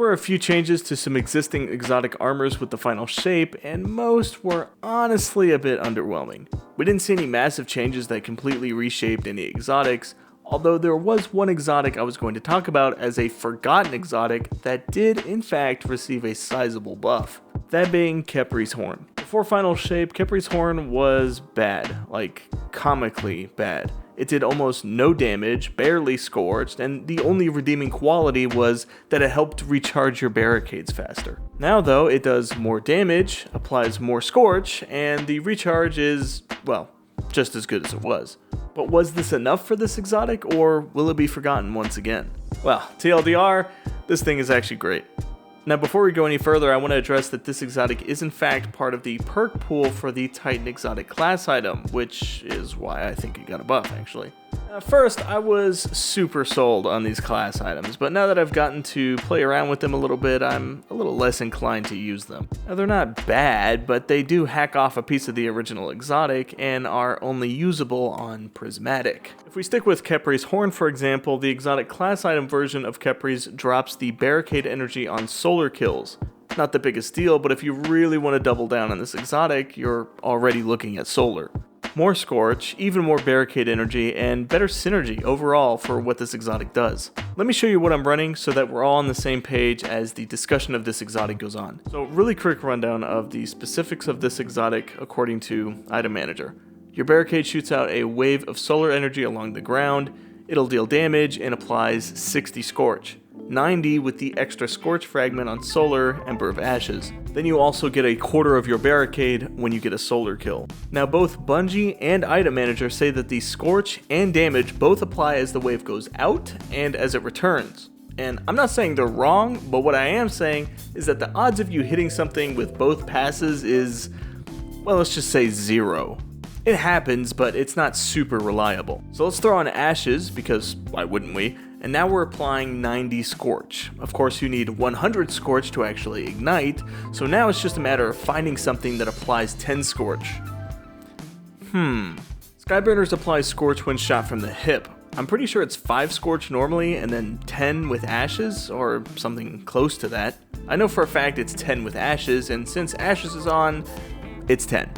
were a few changes to some existing exotic armors with the final shape, and most were honestly a bit underwhelming. We didn't see any massive changes that completely reshaped any exotics, although there was one exotic I was going to talk about as a forgotten exotic that did in fact receive a sizable buff, that being Khepri's Horn. Before final shape, Khepri's Horn was bad, like comically bad. It did almost no damage, barely scorched, and the only redeeming quality was that it helped recharge your barricades faster. Now though, it does more damage, applies more scorch, and the recharge is, well, just as good as it was. But was this enough for this exotic, or will it be forgotten once again? Well, TLDR, this thing is actually great. Now before we go any further, I want to address that this exotic is in fact part of the perk pool for the Titan exotic class item, which is why I think it got a buff actually. First, I was super sold on these class items, but now that I've gotten to play around with them a little bit, I'm a little less inclined to use them. Now, they're not bad, but they do hack off a piece of the original exotic and are only usable on Prismatic. If we stick with Khepri's Horn, for example, the exotic class item version of Khepri's drops the barricade energy on solar kills. Not the biggest deal, but if you really want to double down on this exotic, you're already looking at solar. More scorch, even more barricade energy, and better synergy overall for what this exotic does. Let me show you what I'm running so that we're all on the same page as the discussion of this exotic goes on. So really quick rundown of the specifics of this exotic according to Item Manager. Your barricade shoots out a wave of solar energy along the ground, it'll deal damage and applies 60 scorch. 90 with the extra scorch fragment on solar, Ember of Ashes. Then you also get a quarter of your barricade when you get a solar kill. Now both Bungie and Item Manager say that the scorch and damage both apply as the wave goes out and as it returns. And I'm not saying they're wrong, but what I am saying is that the odds of you hitting something with both passes is, well, let's just say 0. It happens, but it's not super reliable. So let's throw on Ashes, because why wouldn't we? And now we're applying 90 Scorch. Of course, you need 100 Scorch to actually ignite, so now it's just a matter of finding something that applies 10 Scorch. Skyburners apply Scorch when shot from the hip. I'm pretty sure it's 5 Scorch normally, and then 10 with Ashes, or something close to that. I know for a fact it's 10 with Ashes, and since Ashes is on, it's 10.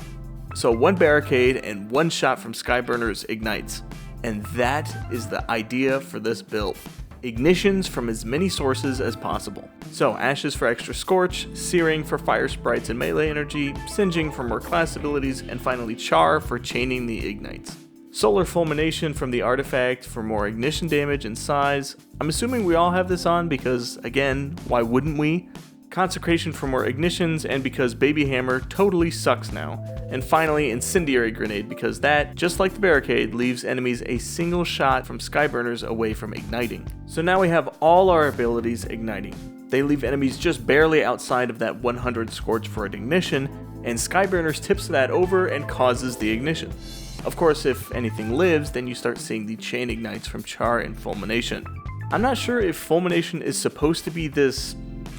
So 1 barricade and 1 shot from Skyburners ignites. And that is the idea for this build. Ignitions from as many sources as possible. So Ashes for extra scorch, Searing for fire sprites and melee energy, Singeing for more class abilities, and finally Char for chaining the ignites. Solar Fulmination from the artifact for more ignition damage and size. I'm assuming we all have this on because, again, why wouldn't we? Consecration for more ignitions, and because Baby Hammer totally sucks now. And finally, Incendiary Grenade, because that, just like the barricade, leaves enemies a single shot from Skyburners away from igniting. So now we have all our abilities igniting. They leave enemies just barely outside of that 100 Scorch for an ignition, and Skyburners tips that over and causes the ignition. Of course, if anything lives, then you start seeing the chain ignites from Char and Fulmination. I'm not sure if Fulmination is supposed to be this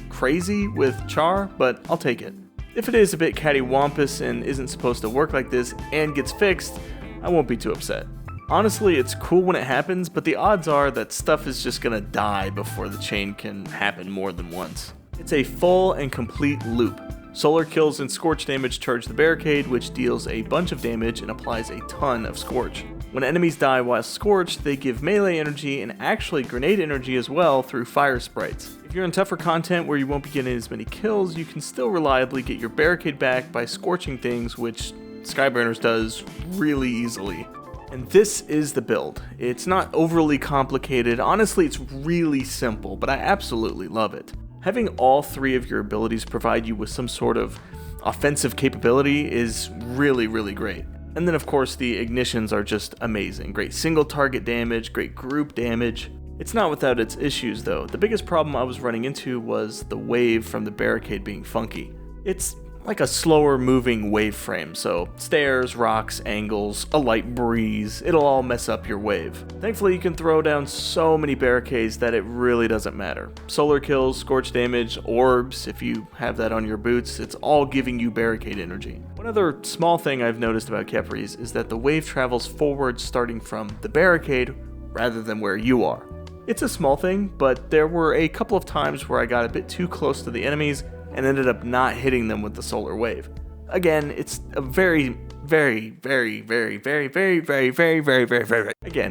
crazy with Char, but I'll take it. If it is a bit cattywampus and isn't supposed to work like this and gets fixed, I won't be too upset. Honestly, it's cool when it happens, but the odds are that stuff is just gonna die before the chain can happen more than once. It's a full and complete loop. Solar kills and scorch damage charge the barricade, which deals a bunch of damage and applies a ton of scorch. When enemies die while scorched, they give melee energy and actually grenade energy as well through fire sprites. If you're in tougher content where you won't be getting as many kills, you can still reliably get your barricade back by scorching things, which Skyburners does really easily. And this is the build. It's not overly complicated, honestly it's really simple, but I absolutely love it. Having all 3 of your abilities provide you with some sort of offensive capability is really, really great. And then of course the ignitions are just amazing. Great single target damage, great group damage. It's not without its issues though. The biggest problem I was running into was the wave from the barricade being funky. It's like a slower moving wave frame, so stairs, rocks, angles, a light breeze, it'll all mess up your wave. Thankfully you can throw down so many barricades that it really doesn't matter. Solar kills, scorch damage, orbs, if you have that on your boots, it's all giving you barricade energy. One other small thing I've noticed about Khepri's is that the wave travels forward starting from the barricade rather than where you are. It's a small thing, but there were a couple of times where I got a bit too close to the enemies and ended up not hitting them with the solar wave. Again, it's a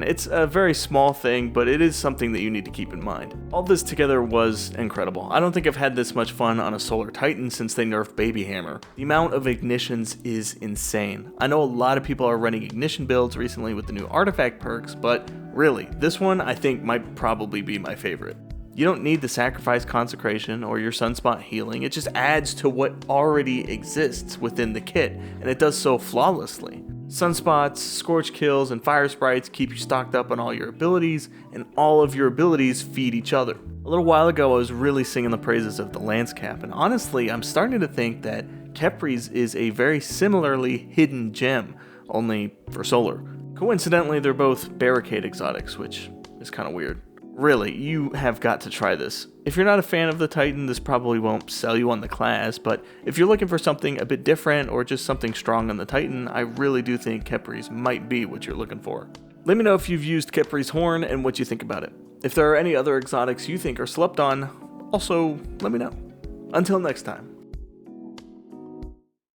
it's a very small thing, but it is something that you need to keep in mind. All this together was incredible. I don't think I've had this much fun on a Solar Titan since they nerfed Baby Hammer. The amount of ignitions is insane. I know a lot of people are running ignition builds recently with the new artifact perks, but really, this one I think might probably be my favorite. You don't need to sacrifice consecration or your sunspot healing, it just adds to what already exists within the kit, and it does so flawlessly. Sunspots, scorch kills, and fire sprites keep you stocked up on all your abilities, and all of your abilities feed each other. A little while ago I was really singing the praises of the Lance Cap, and honestly I'm starting to think that Khepri's is a very similarly hidden gem, only for solar. Coincidentally, they're both barricade exotics, which is kind of weird. Really, you have got to try this. If you're not a fan of the Titan, this probably won't sell you on the class, but if you're looking for something a bit different or just something strong on the Titan, I really do think Khepri's might be what you're looking for. Let me know if you've used Khepri's horn and what you think about it. If there are any other exotics you think are slept on, also let me know. Until next time.